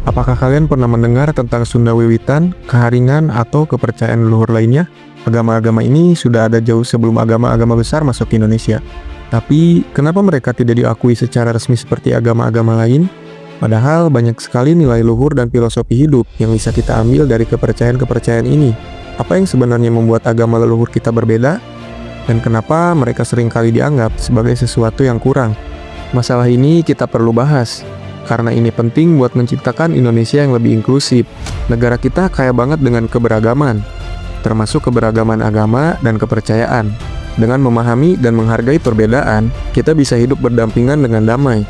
Apakah kalian pernah mendengar tentang Sunda Wiwitan, Keharingan, atau kepercayaan leluhur lainnya? Agama-agama ini sudah ada jauh sebelum agama-agama besar masuk ke Indonesia. Tapi, kenapa mereka tidak diakui secara resmi seperti agama-agama lain? Padahal banyak sekali nilai luhur dan filosofi hidup yang bisa kita ambil dari kepercayaan-kepercayaan ini. Apa yang sebenarnya membuat agama leluhur kita berbeda? Dan kenapa mereka seringkali dianggap sebagai sesuatu yang kurang? Masalah ini kita perlu bahas. Karena ini penting buat menciptakan Indonesia yang lebih inklusif. Negara kita kaya banget dengan keberagaman, termasuk keberagaman agama dan kepercayaan. Dengan memahami dan menghargai perbedaan, kita bisa hidup berdampingan dengan damai.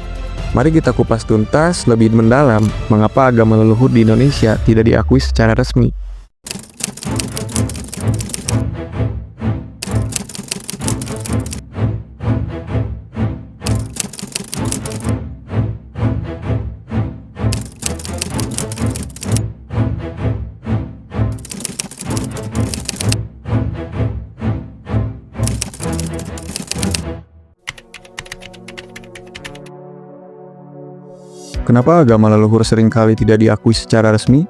Mari kita kupas tuntas lebih mendalam mengapa agama leluhur di Indonesia tidak diakui secara resmi. Kenapa agama leluhur seringkali tidak diakui secara resmi?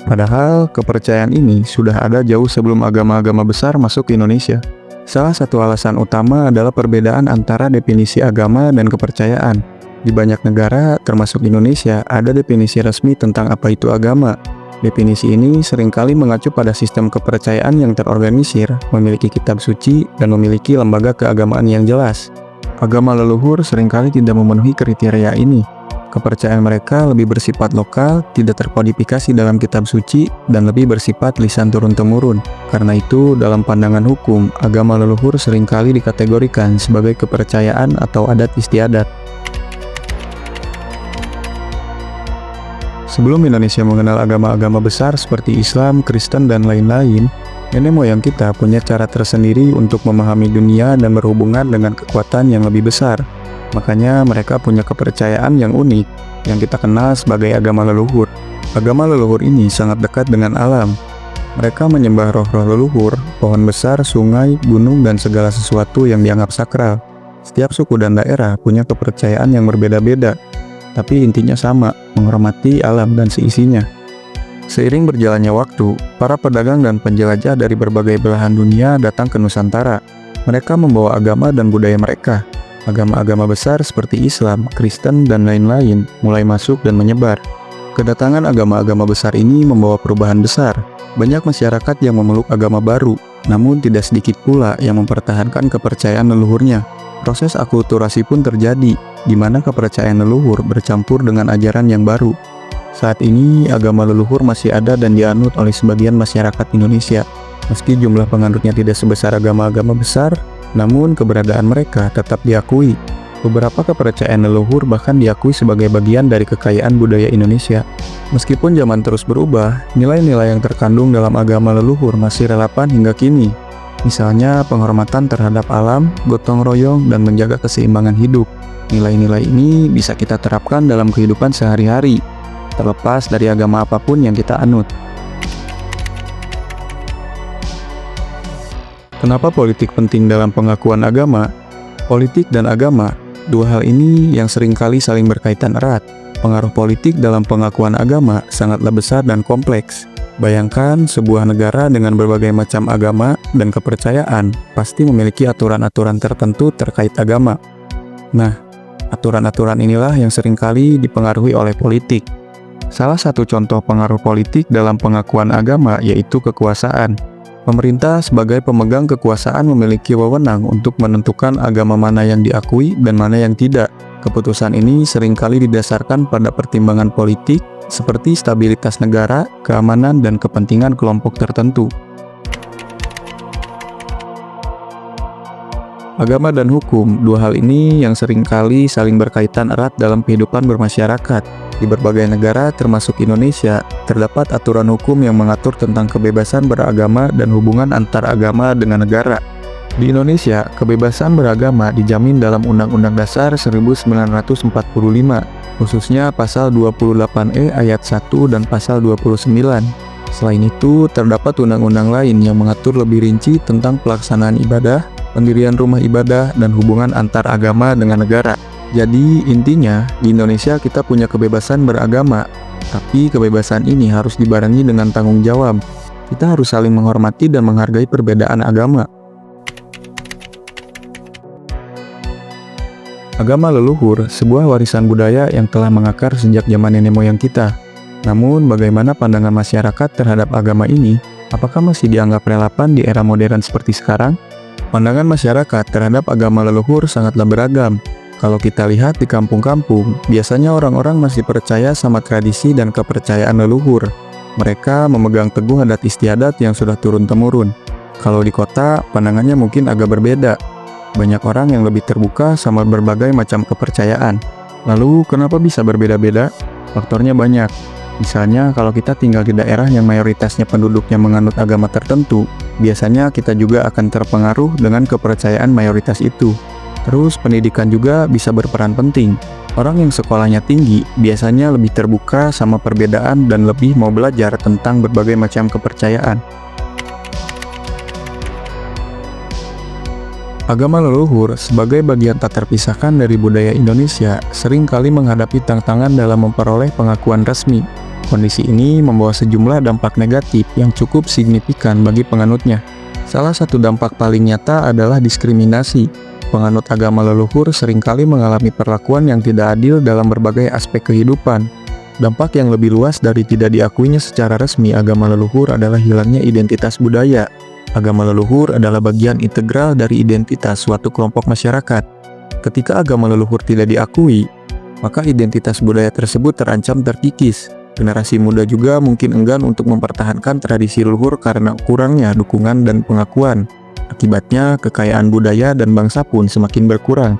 Padahal kepercayaan ini sudah ada jauh sebelum agama-agama besar masuk ke Indonesia. Salah satu alasan utama adalah perbedaan antara definisi agama dan kepercayaan. Di banyak negara, termasuk Indonesia, ada definisi resmi tentang apa itu agama. Definisi ini seringkali mengacu pada sistem kepercayaan yang terorganisir, memiliki kitab suci, dan memiliki lembaga keagamaan yang jelas. Agama leluhur seringkali tidak memenuhi kriteria ini. Kepercayaan mereka lebih bersifat lokal, tidak terkodifikasi dalam kitab suci, dan lebih bersifat lisan turun-temurun. Karena itu, dalam pandangan hukum, agama leluhur seringkali dikategorikan sebagai kepercayaan atau adat istiadat. Sebelum Indonesia mengenal agama-agama besar seperti Islam, Kristen, dan lain-lain, nenek moyang kita punya cara tersendiri untuk memahami dunia dan berhubungan dengan kekuatan yang lebih besar. Makanya mereka punya kepercayaan yang unik, yang kita kenal sebagai agama leluhur. Agama leluhur ini sangat dekat dengan alam. Mereka menyembah roh-roh leluhur, pohon besar, sungai, gunung, dan segala sesuatu yang dianggap sakral. Setiap suku dan daerah punya kepercayaan yang berbeda-beda, tapi intinya sama, menghormati alam dan seisinya. Seiring berjalannya waktu, para pedagang dan penjelajah dari berbagai belahan dunia datang ke Nusantara. Mereka membawa agama dan budaya mereka. Agama-agama besar seperti Islam, Kristen, dan lain-lain mulai masuk dan menyebar. Kedatangan agama-agama besar ini membawa perubahan besar. Banyak masyarakat yang memeluk agama baru, namun tidak sedikit pula yang mempertahankan kepercayaan leluhurnya. Proses akulturasi pun terjadi, di mana kepercayaan leluhur bercampur dengan ajaran yang baru. Saat ini, agama leluhur masih ada dan dianut oleh sebagian masyarakat Indonesia. Meski jumlah penganutnya tidak sebesar agama-agama besar, namun keberadaan mereka tetap diakui. Beberapa kepercayaan leluhur bahkan diakui sebagai bagian dari kekayaan budaya Indonesia. Meskipun zaman terus berubah, nilai-nilai yang terkandung dalam agama leluhur masih relevan hingga kini. Misalnya penghormatan terhadap alam, gotong royong, dan menjaga keseimbangan hidup. Nilai-nilai ini bisa kita terapkan dalam kehidupan sehari-hari, terlepas dari agama apapun yang kita anut. Kenapa politik penting dalam pengakuan agama? Politik dan agama, dua hal ini yang seringkali saling berkaitan erat. Pengaruh politik dalam pengakuan agama sangatlah besar dan kompleks. Bayangkan sebuah negara dengan berbagai macam agama dan kepercayaan pasti memiliki aturan-aturan tertentu terkait agama. Nah, aturan-aturan inilah yang seringkali dipengaruhi oleh politik. Salah satu contoh pengaruh politik dalam pengakuan agama yaitu kekuasaan. Pemerintah sebagai pemegang kekuasaan memiliki wewenang untuk menentukan agama mana yang diakui dan mana yang tidak. Keputusan ini seringkali didasarkan pada pertimbangan politik seperti stabilitas negara, keamanan, dan kepentingan kelompok tertentu. Agama dan hukum, dua hal ini yang seringkali saling berkaitan erat dalam kehidupan bermasyarakat. Di berbagai negara, termasuk Indonesia, terdapat aturan hukum yang mengatur tentang kebebasan beragama dan hubungan antar agama dengan negara. Di Indonesia, kebebasan beragama dijamin dalam Undang-Undang Dasar 1945, khususnya Pasal 28E ayat 1 dan Pasal 29. Selain itu, terdapat undang-undang lain yang mengatur lebih rinci tentang pelaksanaan ibadah, pendirian rumah ibadah, dan hubungan antar agama dengan negara. Jadi intinya, di Indonesia kita punya kebebasan beragama, Tapi kebebasan ini harus dibarengi dengan tanggung jawab. Kita harus saling menghormati dan menghargai perbedaan agama. Agama leluhur, sebuah warisan budaya yang telah mengakar sejak zaman nenek moyang kita. Namun, bagaimana pandangan masyarakat terhadap agama ini? Apakah masih dianggap relevan di era modern seperti sekarang? Pandangan masyarakat terhadap agama leluhur sangatlah beragam. Kalau kita lihat di kampung-kampung, biasanya orang-orang masih percaya sama tradisi dan kepercayaan leluhur. Mereka memegang teguh adat istiadat yang sudah turun-temurun. Kalau di kota, pandangannya mungkin agak berbeda. Banyak orang yang lebih terbuka sama berbagai macam kepercayaan. Lalu, kenapa bisa berbeda-beda? Faktornya banyak. Misalnya, kalau kita tinggal di daerah yang mayoritasnya penduduknya menganut agama tertentu, biasanya kita juga akan terpengaruh dengan kepercayaan mayoritas itu. Terus, pendidikan juga bisa berperan penting. Orang yang sekolahnya tinggi biasanya lebih terbuka sama perbedaan dan lebih mau belajar tentang berbagai macam kepercayaan. Agama leluhur sebagai bagian tak terpisahkan dari budaya Indonesia sering kali menghadapi tantangan dalam memperoleh pengakuan resmi. Kondisi ini membawa sejumlah dampak negatif yang cukup signifikan bagi penganutnya. Salah satu dampak paling nyata adalah diskriminasi. Penganut agama leluhur seringkali mengalami perlakuan yang tidak adil dalam berbagai aspek kehidupan. Dampak yang lebih luas dari tidak diakuinya secara resmi agama leluhur adalah hilangnya identitas budaya. Agama leluhur adalah bagian integral dari identitas suatu kelompok masyarakat. Ketika agama leluhur tidak diakui, maka identitas budaya tersebut terancam terkikis. Generasi muda juga mungkin enggan untuk mempertahankan tradisi leluhur karena kurangnya dukungan dan pengakuan. Akibatnya, kekayaan budaya dan bangsa pun semakin berkurang.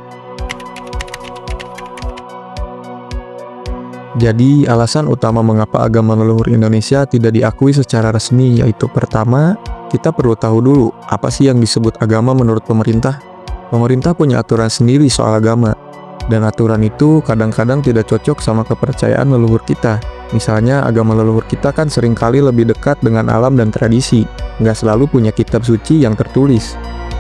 Jadi, alasan utama mengapa agama leluhur Indonesia tidak diakui secara resmi yaitu pertama, kita perlu tahu dulu apa sih yang disebut agama menurut pemerintah. Pemerintah punya aturan sendiri soal agama, dan aturan itu kadang-kadang tidak cocok sama kepercayaan leluhur kita. Misalnya, agama leluhur kita kan seringkali lebih dekat dengan alam dan tradisi, nggak selalu punya kitab suci yang tertulis.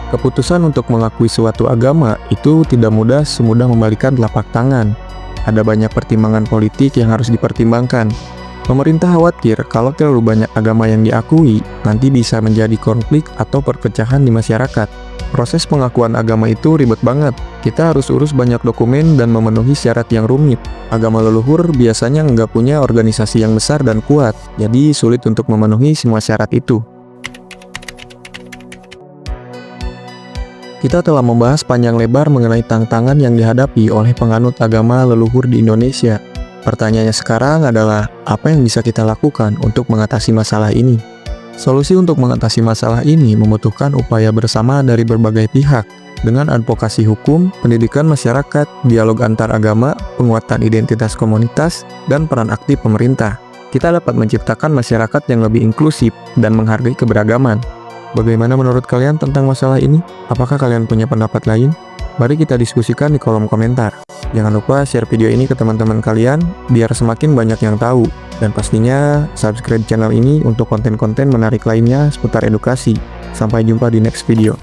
Keputusan untuk mengakui suatu agama itu tidak mudah semudah membalikan telapak tangan. Ada banyak pertimbangan politik yang harus dipertimbangkan. Pemerintah khawatir kalau terlalu banyak agama yang diakui, nanti bisa menjadi konflik atau perpecahan di masyarakat. Proses pengakuan agama itu ribet banget. Kita harus urus banyak dokumen dan memenuhi syarat yang rumit. Agama leluhur biasanya nggak punya organisasi yang besar dan kuat, jadi sulit untuk memenuhi semua syarat itu. Kita telah membahas panjang lebar mengenai tantangan yang dihadapi oleh penganut agama leluhur di Indonesia. Pertanyaannya sekarang adalah, apa yang bisa kita lakukan untuk mengatasi masalah ini? Solusi untuk mengatasi masalah ini membutuhkan upaya bersama dari berbagai pihak, dengan advokasi hukum, pendidikan masyarakat, dialog antar agama, penguatan identitas komunitas, dan peran aktif pemerintah. Kita dapat menciptakan masyarakat yang lebih inklusif dan menghargai keberagaman. Bagaimana menurut kalian tentang masalah ini? Apakah kalian punya pendapat lain? Mari kita diskusikan di kolom komentar. Jangan lupa share video ini ke teman-teman kalian, biar semakin banyak yang tahu. Dan pastinya subscribe channel ini untuk konten-konten menarik lainnya seputar edukasi. Sampai jumpa di next video.